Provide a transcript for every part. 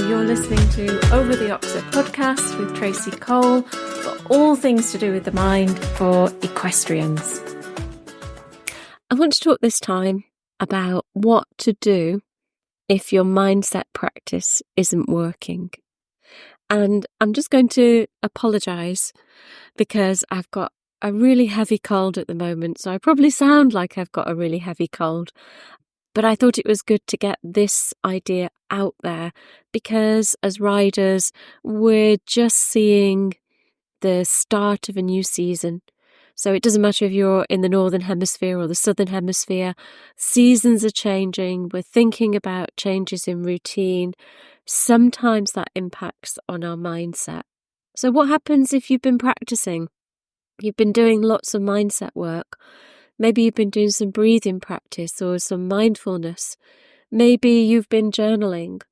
You're listening to Over the Oxer podcast with Tracy Cole for all things to do with the mind for equestrians. I want to talk this time about what to do if your mindset practice isn't working. And I'm just going to apologise because I've got a really heavy cold at the moment, so I probably sound like I've got a really heavy cold. But I thought it was good to get this idea out there because as riders, we're just seeing the start of a new season. So it doesn't matter if you're in the Northern Hemisphere or the Southern Hemisphere, seasons are changing. We're thinking about changes in routine. Sometimes that impacts on our mindset. So what happens if you've been practicing? You've been doing lots of mindset work. Maybe you've been doing some breathing practice or some mindfulness. Maybe you've been journaling.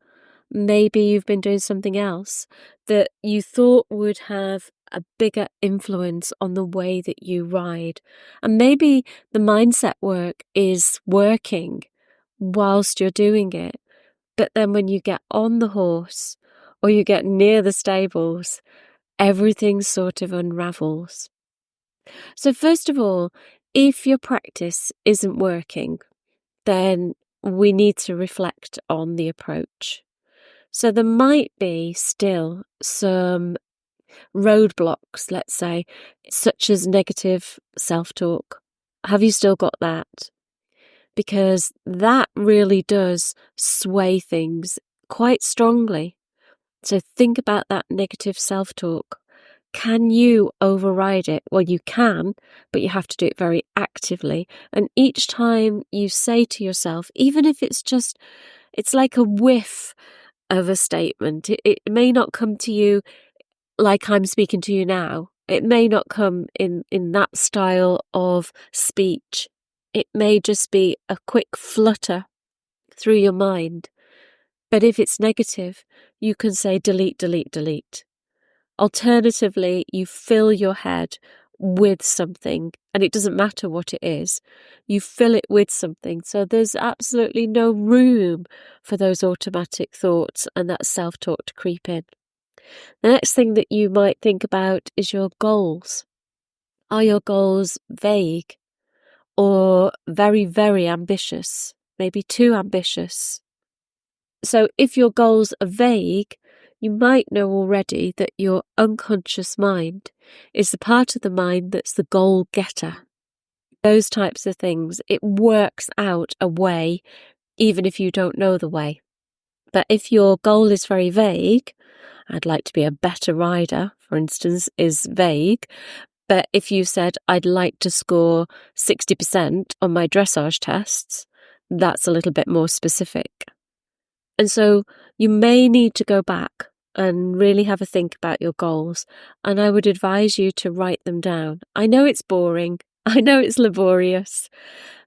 Maybe you've been doing something else that you thought would have a bigger influence on the way that you ride. And maybe the mindset work is working whilst you're doing it. But then when you get on the horse or you get near the stables, everything sort of unravels. So first of all, if your practice isn't working, then we need to reflect on the approach. So there might be still some roadblocks, let's say, such as negative self-talk. Have you still got that? Because that really does sway things quite strongly. So think about that negative self-talk. Can you override it? Well, you can, but you have to do it very actively. And each time you say to yourself, even if it's like a whiff of a statement. It may not come to you like I'm speaking to you now. It may not come in that style of speech. It may just be a quick flutter through your mind. But if it's negative, you can say delete, delete, delete. Alternatively, you fill your head with something, and it doesn't matter what it is. You fill it with something. So there's absolutely no room for those automatic thoughts and that self-talk to creep in. The next thing that you might think about is your goals. Are your goals vague or very, very ambitious? Maybe too ambitious. So if your goals are vague, you might know already that your unconscious mind is the part of the mind that's the goal getter. Those types of things, it works out a way, even if you don't know the way. But if your goal is very vague, I'd like to be a better rider, for instance, is vague. But if you said, I'd like to score 60% on my dressage tests, that's a little bit more specific. And so you may need to go back and really have a think about your goals. And I would advise you to write them down. I know it's boring. I know it's laborious.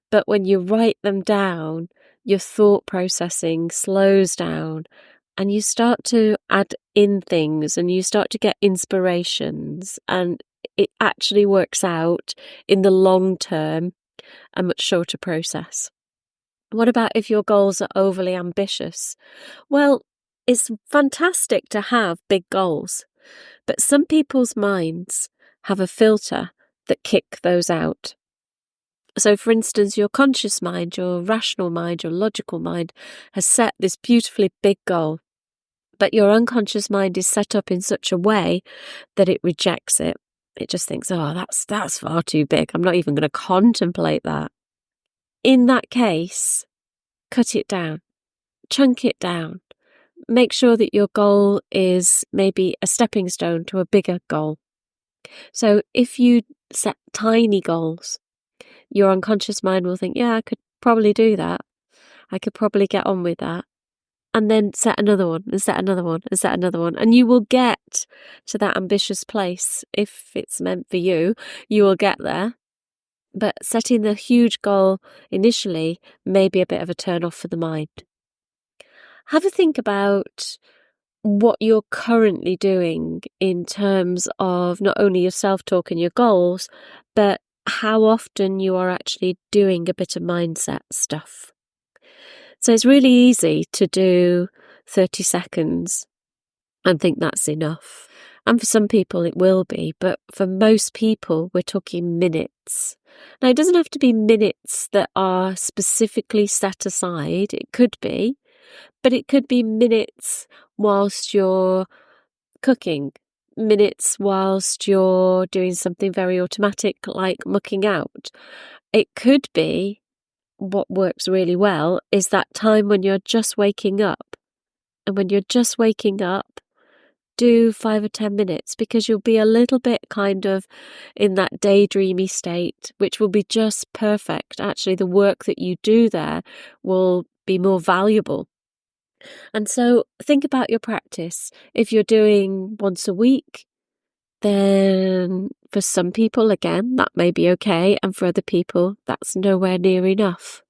But when you write them down, your thought processing slows down and you start to add in things and you start to get inspirations. And it actually works out in the long term, a much shorter process. What about if your goals are overly ambitious? Well, it's fantastic to have big goals, but some people's minds have a filter that kick those out. So, for instance, your conscious mind, your rational mind, your logical mind has set this beautifully big goal, but your unconscious mind is set up in such a way that it rejects it. It just thinks, oh, that's far too big. I'm not even going to contemplate that. In that case, cut it down, chunk it down. Make sure that your goal is maybe a stepping stone to a bigger goal. So if you set tiny goals, your unconscious mind will think, yeah, I could probably do that. I could probably get on with that. And then set another one and set another one and set another one. And you will get to that ambitious place. If it's meant for you, you will get there. But setting the huge goal initially may be a bit of a turn off for the mind. Have a think about what you're currently doing in terms of not only your self-talk and your goals, but how often you are actually doing a bit of mindset stuff. So it's really easy to do 30 seconds and think that's enough. And for some people it will be, but for most people we're talking minutes. Now, it doesn't have to be minutes that are specifically set aside. It could be, but it could be minutes whilst you're cooking, minutes whilst you're doing something very automatic like mucking out. It could be, what works really well is that time when you're just waking up. And when you're just waking up, do 5 or 10 minutes, because you'll be a little bit kind of in that daydreamy state, which will be just perfect. Actually, the work that you do there will be more valuable. And so think about your practice. If you're doing once a week, then for some people, again, that may be okay. And for other people, that's nowhere near enough.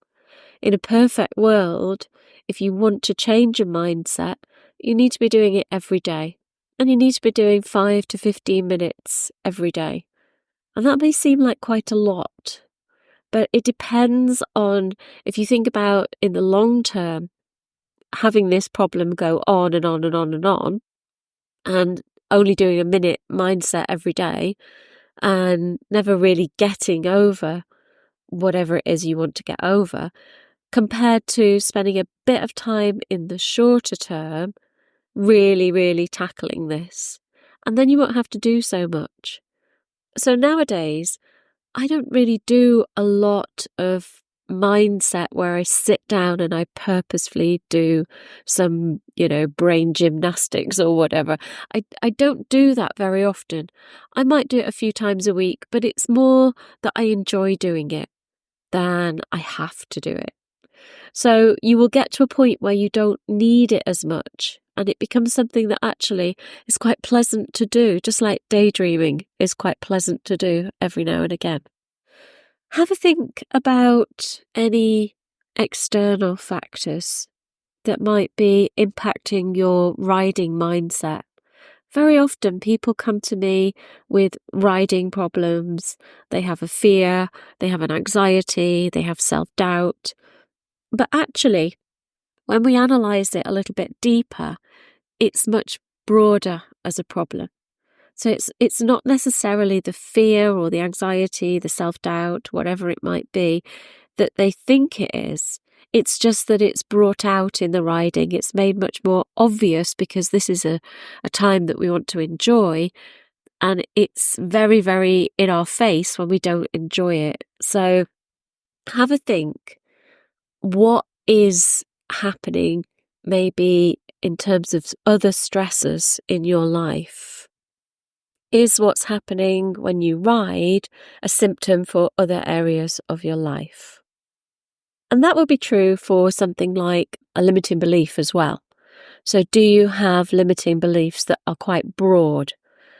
In a perfect world, if you want to change your mindset, you need to be doing it every day. And you need to be doing 5 to 15 minutes every day. And that may seem like quite a lot, but it depends on, if you think about in the long term, having this problem go on and on and on and on, and only doing a minute mindset every day and never really getting over whatever it is you want to get over, compared to spending a bit of time in the shorter term really, really tackling this. And then you won't have to do so much. So nowadays, I don't really do a lot of mindset where I sit down and I purposefully do some, brain gymnastics or whatever. I don't do that very often. I might do it a few times a week, but it's more that I enjoy doing it than I have to do it. So you will get to a point where you don't need it as much, and it becomes something that actually is quite pleasant to do, just like daydreaming is quite pleasant to do every now and again. Have a think about any external factors that might be impacting your riding mindset. Very often people come to me with riding problems. They have a fear, they have an anxiety, they have self-doubt. But actually, when we analyse it a little bit deeper, it's much broader as a problem. So it's not necessarily the fear or the anxiety, the self-doubt, whatever it might be, that they think it is. It's just that it's brought out in the riding. It's made much more obvious because this is a time that we want to enjoy, and it's very, very in our face when we don't enjoy it. So have a think. What is happening maybe in terms of other stressors in your life? Is what's happening when you ride a symptom for other areas of your life? And that would be true for something like a limiting belief as well. So do you have limiting beliefs that are quite broad?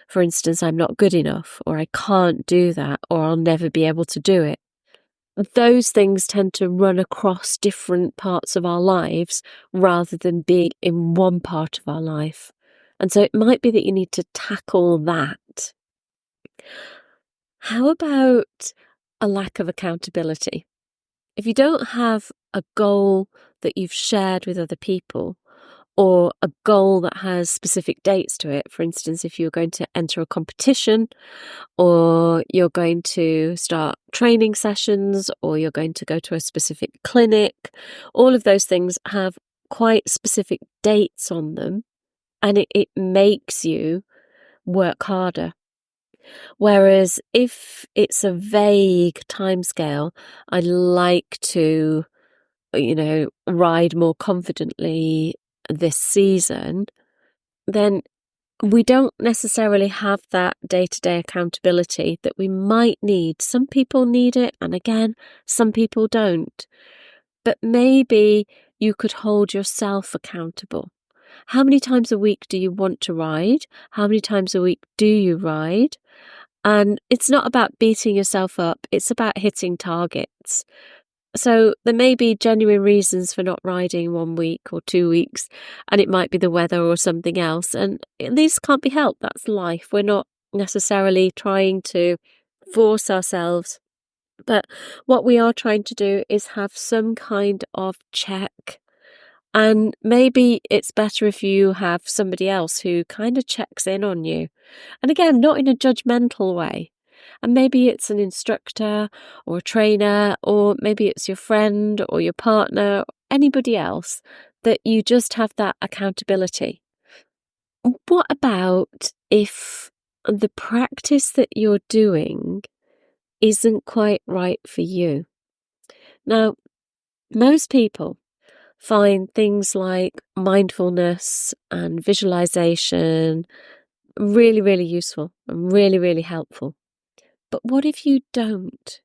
For instance, I'm not good enough, or I can't do that, or I'll never be able to do it. Those things tend to run across different parts of our lives rather than being in one part of our life. And so it might be that you need to tackle that. How about a lack of accountability? If you don't have a goal that you've shared with other people, or a goal that has specific dates to it, for instance, if you're going to enter a competition, or you're going to start training sessions, or you're going to go to a specific clinic, all of those things have quite specific dates on them, and it makes you work harder. Whereas if it's a vague timescale, I like to, ride more confidently this season, then we don't necessarily have that day-to-day accountability that we might need. Some people need it, and again, some people don't. But maybe you could hold yourself accountable. How many times a week do you want to ride? How many times a week do you ride? And it's not about beating yourself up, it's about hitting targets. So there may be genuine reasons for not riding 1 week or 2 weeks, and it might be the weather or something else. And these can't be helped. That's life. We're not necessarily trying to force ourselves. But what we are trying to do is have some kind of check And maybe it's better if you have somebody else who kind of checks in on you. And again, not in a judgmental way. And maybe it's an instructor or a trainer, or maybe it's your friend or your partner, or anybody else, that you just have that accountability. What about if the practice that you're doing isn't quite right for you? Now, most people find things like mindfulness and visualization really, really useful and really, really helpful. But what if you don't?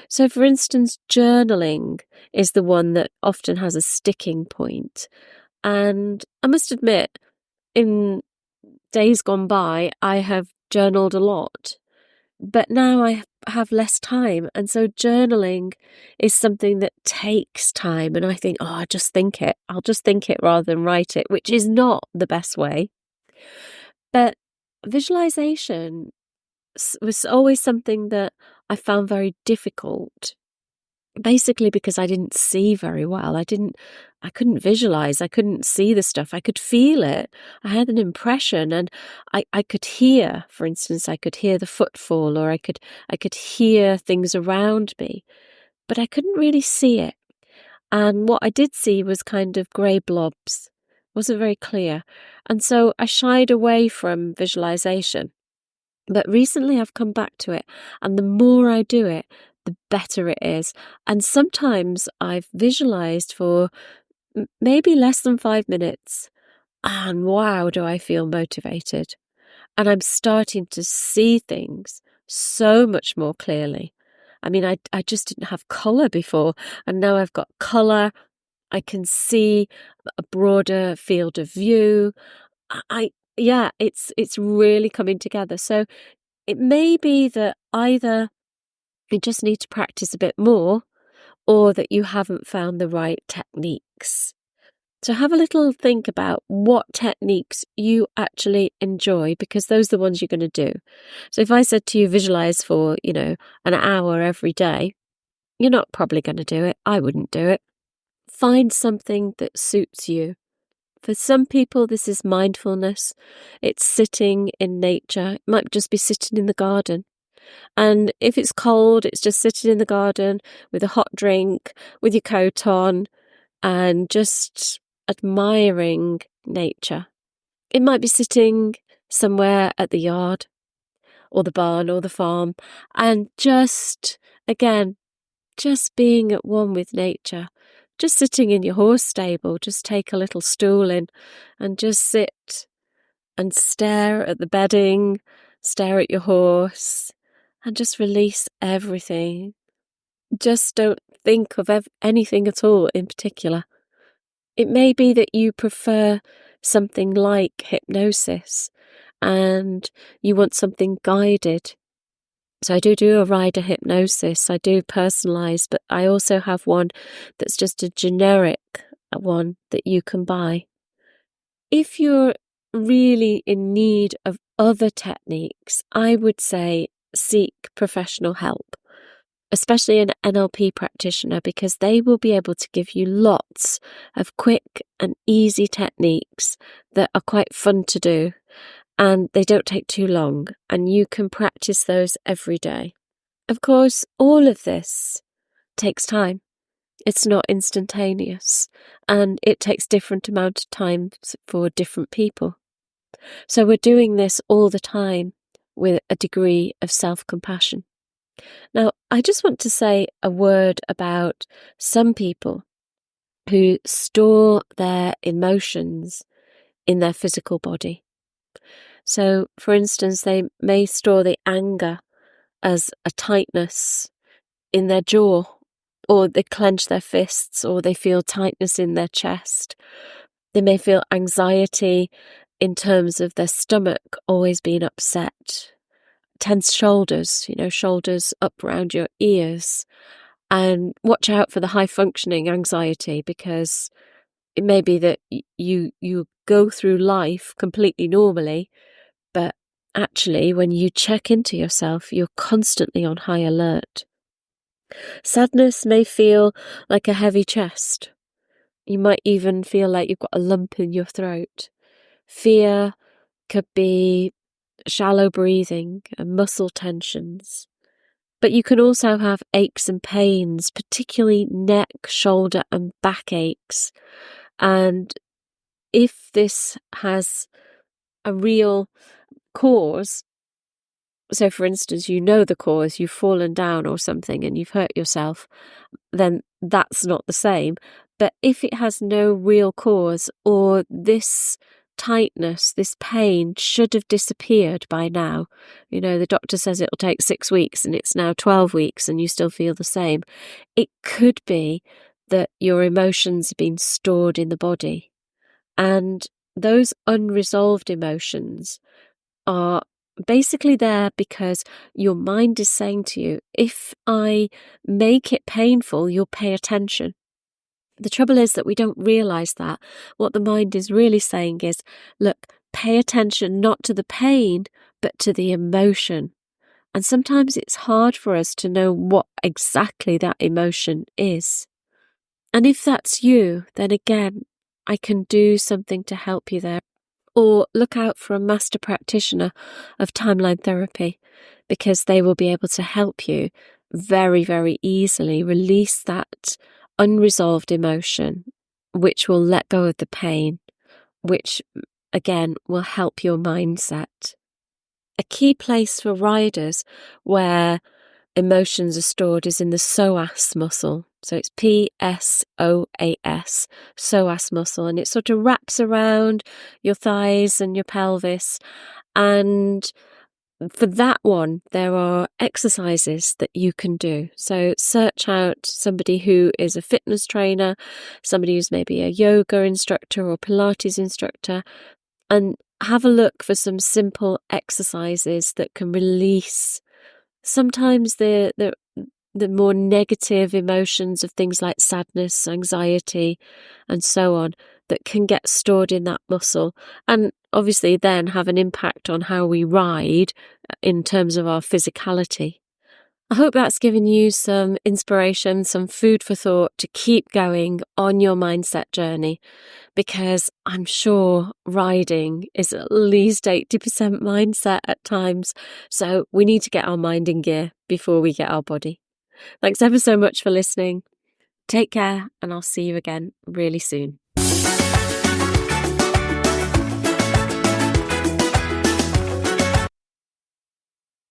So, for instance, journaling is the one that often has a sticking point. And I must admit, in days gone by, I have journaled a lot. But now I have less time. And so journaling is something that takes time. And I think, I'll just think it. I'll just think it rather than write it, which is not the best way. But visualization was always something that I found very difficult. Basically because I didn't see very well. I couldn't visualize. I couldn't see the stuff. I could feel it. I had an impression, and I could hear, for instance, I could hear the footfall, or I could hear things around me, but I couldn't really see it. And what I did see was kind of grey blobs. It wasn't very clear. And so I shied away from visualization. But recently I've come back to it, and the more I do it, the better it is. And sometimes I've visualized for maybe less than 5 minutes, and wow, do I feel motivated. And I'm starting to see things so much more clearly. I mean, I just didn't have colour before, and now I've got colour. I can see a broader field of view. It's really coming together. So it may be that either you just need to practice a bit more, or that you haven't found the right techniques. So have a little think about what techniques you actually enjoy, because those are the ones you're going to do. So if I said to you, visualize for, an hour every day, you're not probably going to do it. I wouldn't do it. Find something that suits you. For some people, this is mindfulness. It's sitting in nature. It might just be sitting in the garden. And if it's cold, it's just sitting in the garden with a hot drink, with your coat on, and just admiring nature. It might be sitting somewhere at the yard or the barn or the farm, and just being at one with nature. Just sitting in your horse stable, just take a little stool in and just sit and stare at the bedding, stare at your horse, and just release everything. Just don't think of anything at all in particular. It may be that you prefer something like hypnosis and you want something guided. So I do a rider hypnosis, I do personalise, but I also have one that's just a generic one that you can buy. If you're really in need of other techniques, I would say seek professional help, especially an NLP practitioner, because they will be able to give you lots of quick and easy techniques that are quite fun to do. And they don't take too long, and you can practice those every day. Of course, all of this takes time. It's not instantaneous, and it takes different amount of time for different people. So we're doing this all the time with a degree of self-compassion. Now, I just want to say a word about some people who store their emotions in their physical body. So, for instance, they may store the anger as a tightness in their jaw, or they clench their fists, or they feel tightness in their chest. They may feel anxiety in terms of their stomach always being upset. Tense shoulders, shoulders up around your ears. And watch out for the high functioning anxiety, because it may be that you go through life completely normally, but actually when you check into yourself, you're constantly on high alert. Sadness may feel like a heavy chest. You might even feel like you've got a lump in your throat. Fear could be shallow breathing and muscle tensions. But you can also have aches and pains, particularly neck, shoulder and back aches. And if this has a real cause, so for instance, you know the cause, you've fallen down or something and you've hurt yourself, then that's not the same. But if it has no real cause, or this tightness, this pain should have disappeared by now, the doctor says it'll take 6 weeks and it's now 12 weeks and you still feel the same, it could be that your emotions have been stored in the body. And those unresolved emotions are basically there because your mind is saying to you, if I make it painful, you'll pay attention. The trouble is that we don't realise that. What the mind is really saying is, look, pay attention not to the pain, but to the emotion. And sometimes it's hard for us to know what exactly that emotion is. And if that's you, then again, I can do something to help you there. Or look out for a master practitioner of timeline therapy, because they will be able to help you very, very easily release that unresolved emotion, which will let go of the pain, which again will help your mindset. A key place for riders where emotions are stored is in the psoas muscle. So it's PSOAS, psoas muscle, and it sort of wraps around your thighs and your pelvis. And for that one, there are exercises that you can do. So search out somebody who is a fitness trainer, somebody who's maybe a yoga instructor or Pilates instructor, and have a look for some simple exercises that can release sometimes the more negative emotions of things like sadness, anxiety, and so on, that can get stored in that muscle, and obviously then have an impact on how we ride in terms of our physicality. I hope that's given you some inspiration, some food for thought to keep going on your mindset journey, because I'm sure riding is at least 80% mindset at times. So we need to get our mind in gear before we get our body. Thanks ever so much for listening. Take care, and I'll see you again really soon.